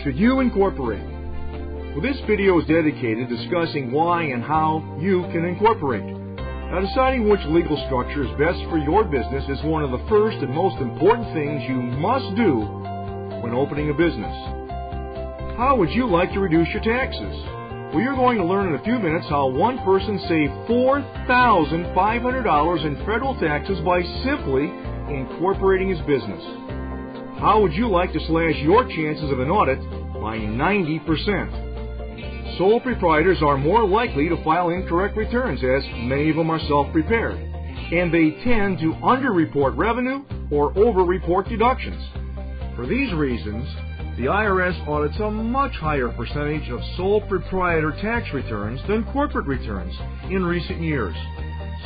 should you incorporate? Well, this video is dedicated to discussing why and how you can incorporate. Now, deciding which legal structure is best for your business is one of the first and most important things you must do when opening a business. How would you like to reduce your taxes? Well, you're going to learn in a few minutes how one person saved $4,500 in federal taxes by simply incorporating his business. How would you like to slash your chances of an audit by 90%? Sole proprietors are more likely to file incorrect returns, as many of them are self-prepared, and they tend to underreport revenue or overreport deductions. For these reasons, the IRS audits a much higher percentage of sole proprietor tax returns than corporate returns in recent years.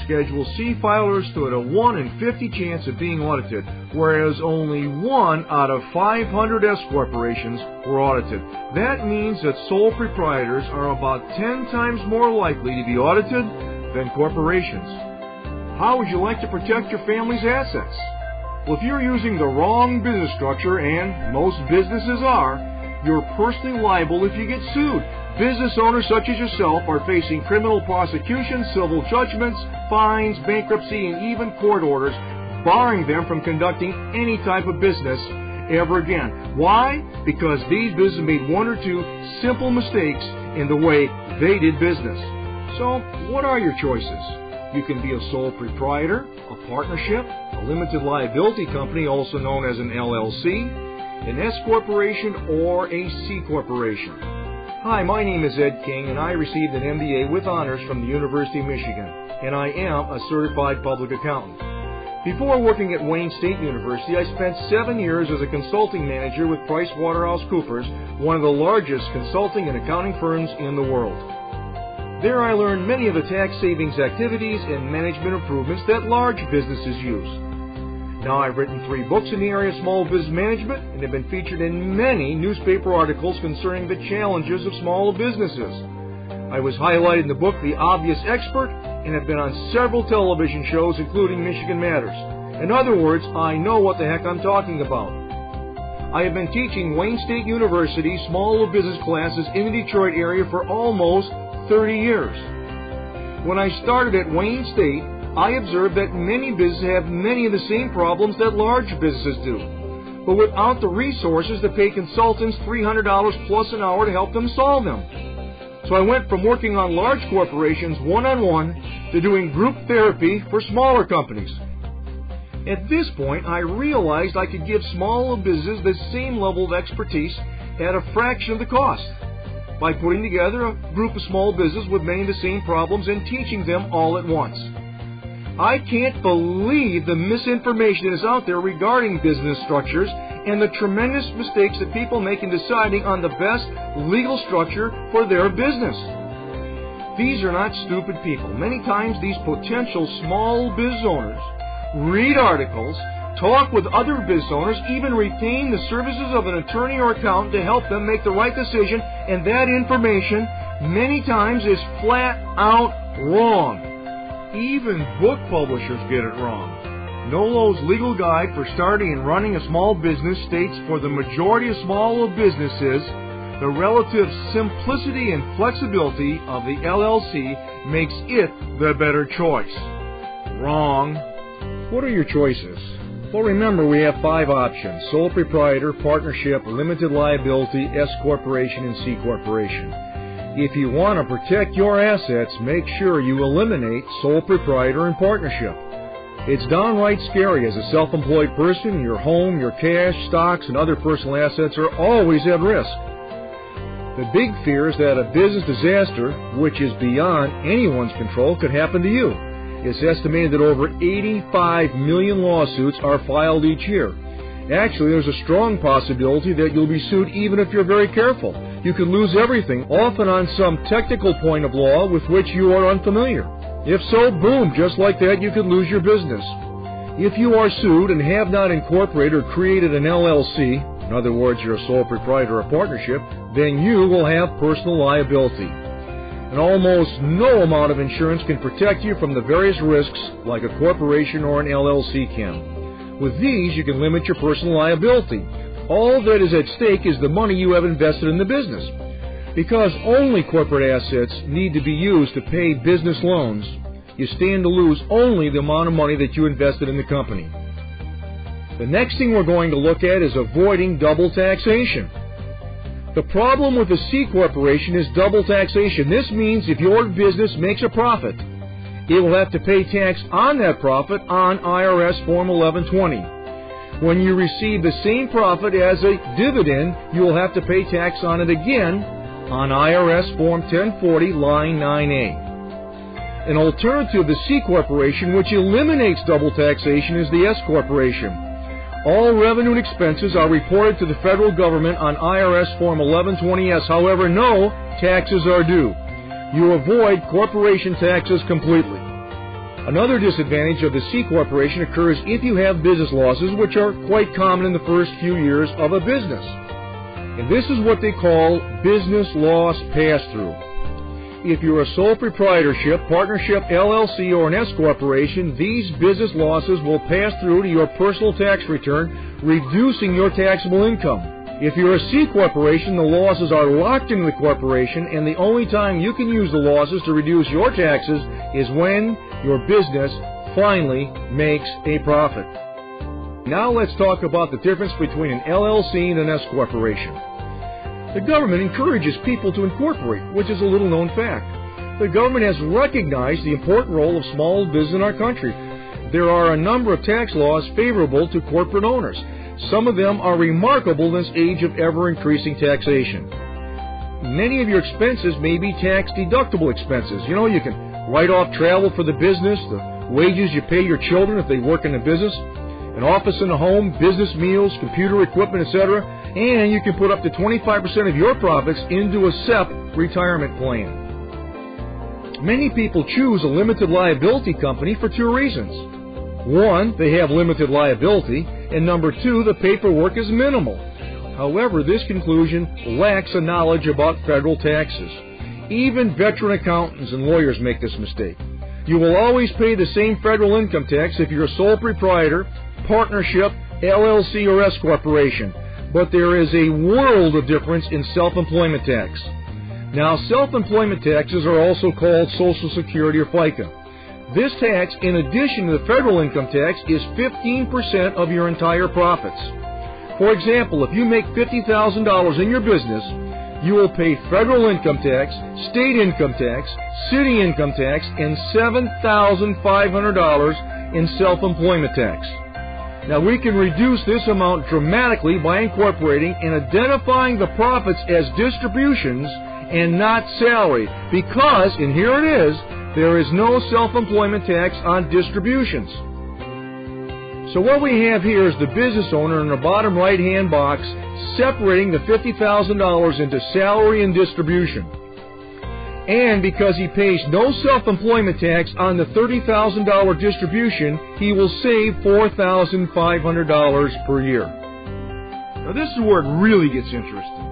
Schedule C filers stood a 1 in 50 chance of being audited, whereas only 1 out of 500 S corporations were audited. That means that sole proprietors are about 10 times more likely to be audited than corporations. How would you like to protect your family's assets? Well, if you're using the wrong business structure, and most businesses are, you're personally liable if you get sued. Business owners such as yourself are facing criminal prosecution, civil judgments, fines, bankruptcy, and even court orders, barring them from conducting any type of business ever again. Why? Because these businesses made one or two simple mistakes in the way they did business. So, what are your choices? You can be a sole proprietor, a partnership, a limited liability company, also known as an LLC, an S corporation, or a C corporation. Hi, my name is Ed King, and I received an MBA with honors from the University of Michigan, and I am a certified public accountant. Before working at Wayne State University, I spent 7 years as a consulting manager with PricewaterhouseCoopers, one of the largest consulting and accounting firms in the world. There I learned many of the tax savings activities and management improvements that large businesses use. Now, I've written 3 books in the area of small business management and have been featured in many newspaper articles concerning the challenges of small businesses. I was highlighted in the book The Obvious Expert and have been on several television shows, including Michigan Matters. In other words, I know what the heck I'm talking about. I have been teaching Wayne State University small business classes in the Detroit area for almost 30 years. When I started at Wayne State, I observed that many businesses have many of the same problems that large businesses do, but without the resources to pay consultants $300 plus an hour to help them solve them. So I went from working on large corporations one-on-one to doing group therapy for smaller companies. At this point, I realized I could give small businesses the same level of expertise at a fraction of the cost by putting together a group of small businesses with many of the same problems and teaching them all at once. I can't believe the misinformation that is out there regarding business structures and the tremendous mistakes that people make in deciding on the best legal structure for their business. These are not stupid people. Many times these potential small business owners read articles, talk with other business owners, even retain the services of an attorney or accountant to help them make the right decision, and that information many times is flat out wrong. Even book publishers get it wrong. NOLO's Legal Guide for Starting and Running a Small Business states for the majority of small businesses, the relative simplicity and flexibility of the LLC makes it the better choice. Wrong. What are your choices? Well, remember, we have 5 options: sole proprietor, partnership, limited liability, S corporation, and C corporation. If you want to protect your assets, make sure you eliminate sole proprietor and partnership. It's downright scary as a self-employed person. Your home, your cash, stocks, and other personal assets are always at risk. The big fear is that a business disaster, which is beyond anyone's control, could happen to you. It's estimated that over 85 million lawsuits are filed each year. Actually, there's a strong possibility that you'll be sued even if you're very careful. You could lose everything, often on some technical point of law with which you are unfamiliar. If so, boom, just like that, you could lose your business. If you are sued and have not incorporated or created an LLC, in other words, you're a sole proprietor or partnership, then you will have personal liability. And almost no amount of insurance can protect you from the various risks like a corporation or an LLC can. With these, you can limit your personal liability. All that is at stake is the money you have invested in the business. Because only corporate assets need to be used to pay business loans, you stand to lose only the amount of money that you invested in the company. The next thing we're going to look at is avoiding double taxation. The problem with a C corporation is double taxation. This means if your business makes a profit, it will have to pay tax on that profit on IRS Form 1120. When you receive the same profit as a dividend, you will have to pay tax on it again on IRS Form 1040, Line 9A. An alternative to the C corporation, which eliminates double taxation, is the S corporation. All revenue and expenses are reported to the federal government on IRS Form 1120-S. However, no taxes are due. You avoid corporation taxes completely. Another disadvantage of the C corporation occurs if you have business losses, which are quite common in the first few years of a business. And this is what they call business loss pass-through. If you're a sole proprietorship, partnership, LLC, or an S corporation, these business losses will pass through to your personal tax return, reducing your taxable income. If you're a C corporation, the losses are locked into the corporation, and the only time you can use the losses to reduce your taxes is when your business finally makes a profit. Now let's talk about the difference between an LLC and an S corporation. The government encourages people to incorporate, which is a little-known fact. The government has recognized the important role of small business in our country. There are a number of tax laws favorable to corporate owners. Some of them are remarkable in this age of ever-increasing taxation. Many of your expenses may be tax-deductible expenses. You know, you can write off travel for the business, the wages you pay your children if they work in the business, an office in the home, business meals, computer equipment, etc., and you can put up to 25% of your profits into a SEP retirement plan. Many people choose a limited liability company for two reasons. One, they have limited liability, and number two, the paperwork is minimal. However, this conclusion lacks a knowledge about federal taxes. Even veteran accountants and lawyers make this mistake. You will always pay the same federal income tax if you're a sole proprietor, partnership, LLC, or S corporation. But there is a world of difference in self-employment tax. Now, self-employment taxes are also called Social Security or FICA. This tax, in addition to the federal income tax, is 15% of your entire profits. For example, if you make $50,000 in your business, you will pay federal income tax, state income tax, city income tax, and $7,500 in self-employment tax. Now, we can reduce this amount dramatically by incorporating and identifying the profits as distributions and not salary, because, and here it is, there is no self-employment tax on distributions. So what we have here is the business owner in the bottom right-hand box separating the $50,000 into salary and distribution. And because he pays no self-employment tax on the $30,000 distribution, he will save $4,500 per year. Now this is where it really gets interesting.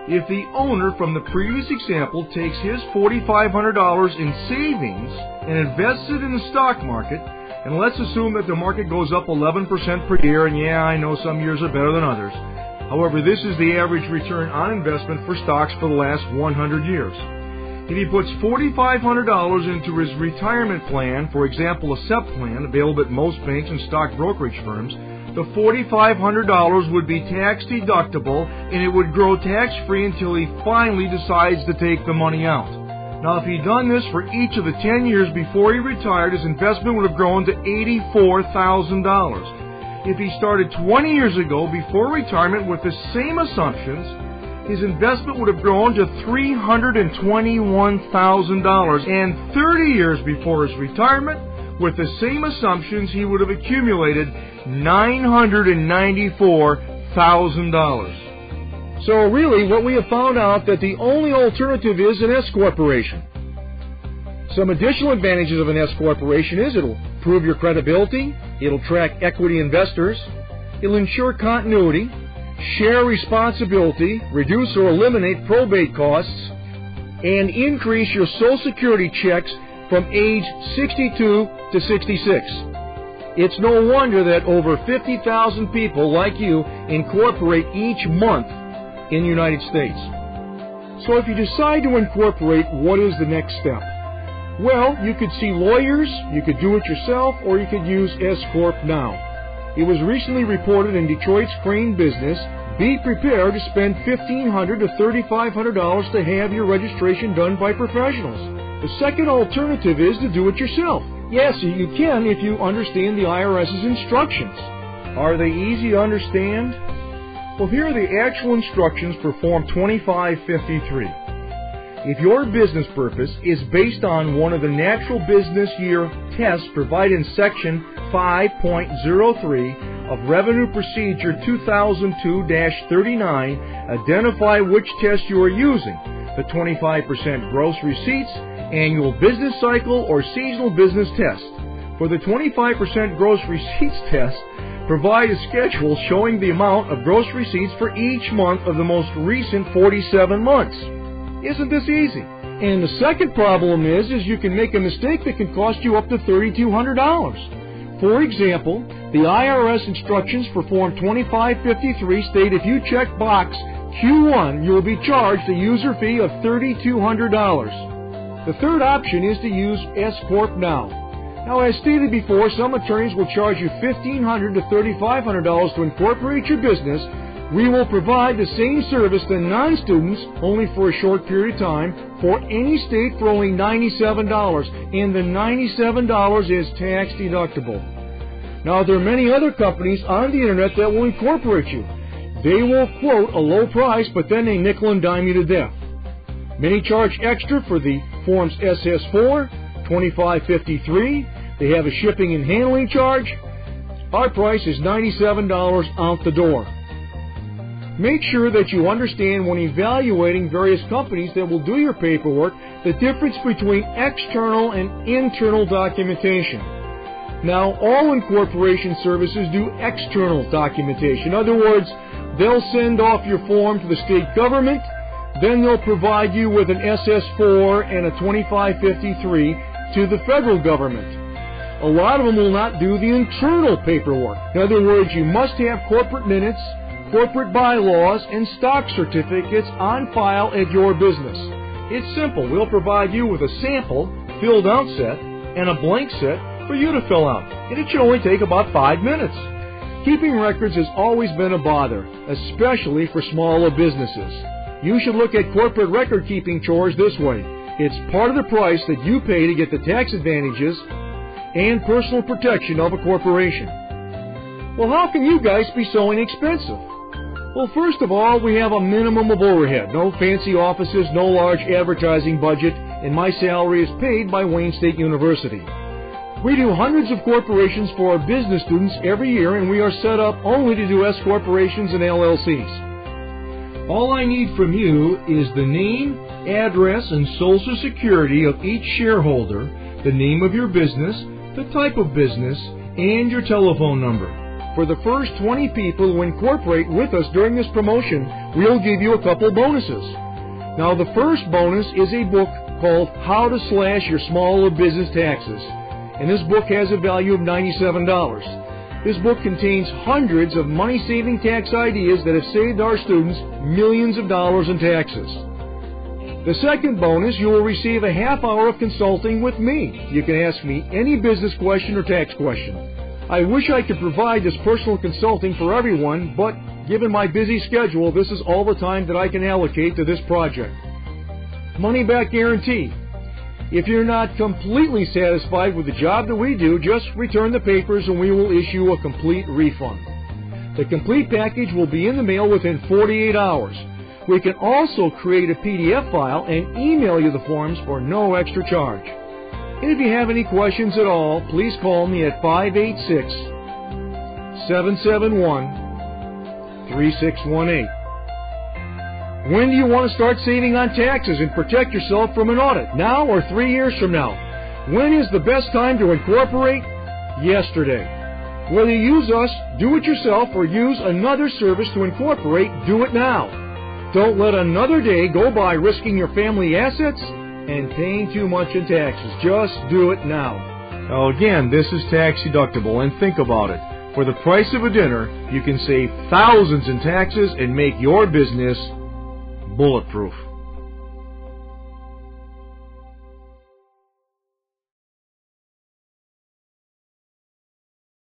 If the owner from the previous example takes his $4,500 in savings and invests it in the stock market, and let's assume that the market goes up 11% per year, and yeah, I know some years are better than others. However, this is the average return on investment for stocks for the last 100 years. If he puts $4,500 into his retirement plan, for example, a SEP plan available at most banks and stock brokerage firms, the $4,500 would be tax deductible, and it would grow tax-free until he finally decides to take the money out. Now, if he'd done this for each of the 10 years before he retired, his investment would have grown to $84,000. If he started 20 years ago before retirement with the same assumptions, his investment would have grown to $321,000. And 30 years before his retirement, with the same assumptions, he would have accumulated $994,000. So really, what we have found out that the only alternative is an S corporation. Some additional advantages of an S corporation is it'll prove your credibility, it'll attract equity investors, it'll ensure continuity, share responsibility, reduce or eliminate probate costs, and increase your Social Security checks from age 62 to 66. It's no wonder that over 50,000 people like you incorporate each month in the United States. So if you decide to incorporate, what is the next step? Well, you could see lawyers, you could do it yourself, or you could use S Corp Now. It was recently reported in Detroit's Crane Business, be prepared to spend $1,500 to $3,500 to have your registration done by professionals. The second alternative is to do it yourself. Yes, you can if you understand the IRS's instructions. Are they easy to understand? Well, here are the actual instructions for Form 2553. If your business purpose is based on one of the natural business year tests provided in Section 5.03 of Revenue Procedure 2002-39, identify which test you are using, the 25% gross receipts, annual business cycle, or seasonal business test. For the 25% gross receipts test, provide a schedule showing the amount of gross receipts for each month of the most recent 47 months. Isn't this easy? And the second problem is you can make a mistake that can cost you up to $3,200. For example, the IRS instructions for Form 2553 state if you check box Q1, you will be charged a user fee of $3,200. The third option is to use S Corp Now. Now, as stated before, some attorneys will charge you $1,500 to $3,500 to incorporate your business. We will provide the same service to non-students, only for a short period of time, for any state for only $97, and the $97 is tax deductible. Now, there are many other companies on the Internet that will incorporate you. They will quote a low price, but then they nickel and dime you to death. Many charge extra for the Forms SS4, 2553. They have a shipping and handling charge. Our price is $97 out the door. Make sure that you understand when evaluating various companies that will do your paperwork the difference between external and internal documentation. Now, all incorporation services do external documentation. In other words, they'll send off your form to the state government, then they'll provide you with an SS4 and a 2553 to the federal government. A lot of them will not do the internal paperwork. In other words, you must have corporate minutes, corporate bylaws, and stock certificates on file at your business. It's simple. We'll provide you with a sample filled out set and a blank set for you to fill out, and it should only take about 5 minutes. Keeping records has always been a bother, especially for smaller businesses. You should look at corporate record-keeping chores this way. It's part of the price that you pay to get the tax advantages and personal protection of a corporation. Well, how can you guys be so inexpensive? Well, first of all, we have a minimum of overhead. No fancy offices, no large advertising budget, and my salary is paid by Wayne State University. We do hundreds of corporations for our business students every year, and we are set up only to do S corporations and LLCs. All I need from you is the name, address, and Social Security of each shareholder, the name of your business, the type of business, and your telephone number. For the first 20 people who incorporate with us during this promotion, we'll give you a couple bonuses. Now, the first bonus is a book called How to Slash Your Smaller Business Taxes, and this book has a value of $97. This book contains hundreds of money-saving tax ideas that have saved our students millions of dollars in taxes. The second bonus, you will receive a half hour of consulting with me. You can ask me any business question or tax question. I wish I could provide this personal consulting for everyone, but given my busy schedule, this is all the time that I can allocate to this project. Money-back guarantee. If you're not completely satisfied with the job that we do, just return the papers and we will issue a complete refund. The complete package will be in the mail within 48 hours. We can also create a PDF file and email you the forms for no extra charge. And if you have any questions at all, please call me at 586-771-3618. When do you want to start saving on taxes and protect yourself from an audit? Now or 3 years from now? When is the best time to incorporate? Yesterday. Whether you use us, do it yourself, or use another service to incorporate, do it now. Don't let another day go by risking your family assets and paying too much in taxes. Just do it now. Now again, this is tax deductible, and think about it. For the price of a dinner, you can save thousands in taxes and make your business bulletproof.